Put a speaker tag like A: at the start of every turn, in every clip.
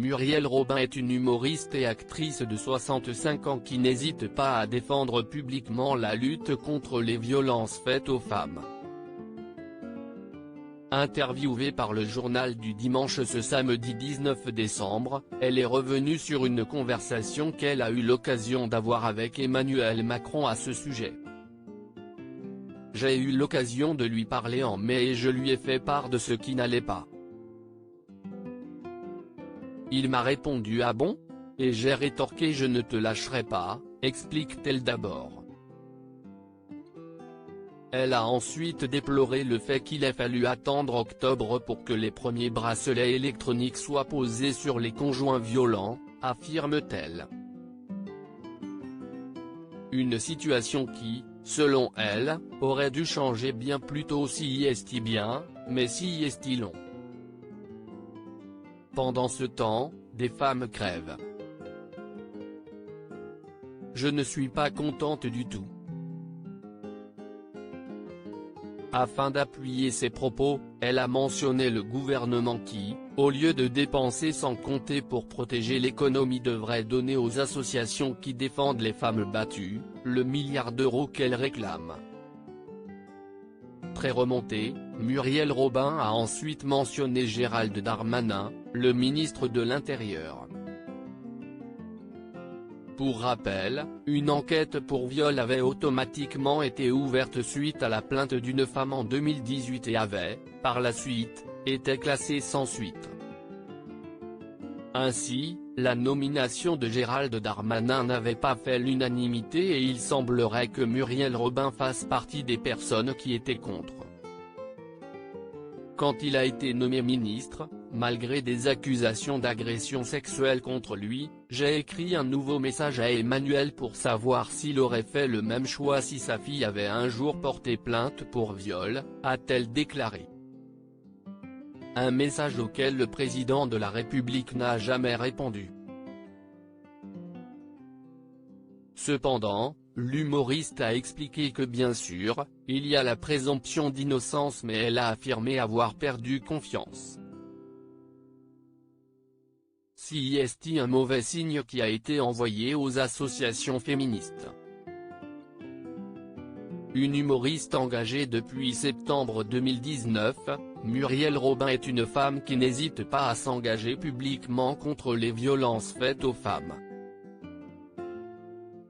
A: Muriel Robin est une humoriste et actrice de 65 ans qui n'hésite pas à défendre publiquement la lutte contre les violences faites aux femmes. Interviewée par le journal du dimanche ce samedi 19 décembre, elle est revenue sur une conversation qu'elle a eu l'occasion d'avoir avec Emmanuel Macron à ce sujet. « J'ai eu l'occasion de lui parler en mai et je lui ai fait part de ce qui n'allait pas. Il m'a répondu « Ah bon ?» et j'ai rétorqué « Je ne te lâcherai pas », explique-t-elle d'abord. Elle a ensuite déploré le fait qu'il ait fallu attendre octobre pour que les premiers bracelets électroniques soient posés sur les conjoints violents, affirme-t-elle. Une situation qui, selon elle, aurait dû changer bien plus tôt si y est-il bien, mais si y est-il long. Pendant ce temps, des femmes crèvent. Je ne suis pas contente du tout. Afin d'appuyer ses propos, elle a mentionné le gouvernement qui, au lieu de dépenser sans compter pour protéger l'économie devrait donner aux associations qui défendent les femmes battues, le milliard d'euros qu'elle réclame. Très remontée, Muriel Robin a ensuite mentionné Gérald Darmanin, le ministre de l'Intérieur. Pour rappel, une enquête pour viol avait automatiquement été ouverte suite à la plainte d'une femme en 2018 et avait, par la suite, été classée sans suite. Ainsi, la nomination de Gérald Darmanin n'avait pas fait l'unanimité et il semblerait que Muriel Robin fasse partie des personnes qui étaient contre. Quand il a été nommé ministre, malgré des accusations d'agression sexuelle contre lui, j'ai écrit un nouveau message à Emmanuel pour savoir s'il aurait fait le même choix si sa fille avait un jour porté plainte pour viol, a-t-elle déclaré. Un message auquel le président de la République n'a jamais répondu. Cependant, l'humoriste a expliqué que bien sûr, il y a la présomption d'innocence mais elle a affirmé avoir perdu confiance. Si est-il un mauvais signe qui a été envoyé aux associations féministes. Une humoriste engagée depuis septembre 2019, Muriel Robin est une femme qui n'hésite pas à s'engager publiquement contre les violences faites aux femmes.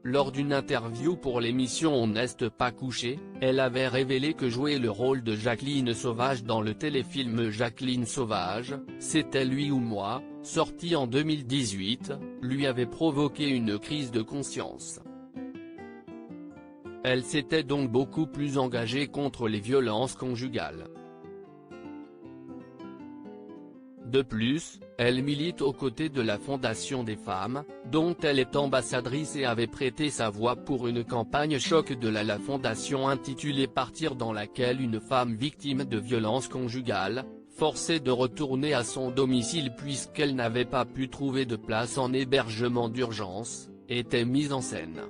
A: Lors d'une interview pour l'émission On n'est pas couché, elle avait révélé que jouer le rôle de Jacqueline Sauvage dans le téléfilm Jacqueline Sauvage, c'était lui ou moi, sorti en 2018, lui avait provoqué une crise de conscience. Elle s'était donc beaucoup plus engagée contre les violences conjugales. De plus, elle milite aux côtés de la Fondation des femmes, dont elle est ambassadrice et avait prêté sa voix pour une campagne choc de la fondation intitulée Partir dans laquelle une femme victime de violences conjugales, forcée de retourner à son domicile puisqu'elle n'avait pas pu trouver de place en hébergement d'urgence, était mise en scène.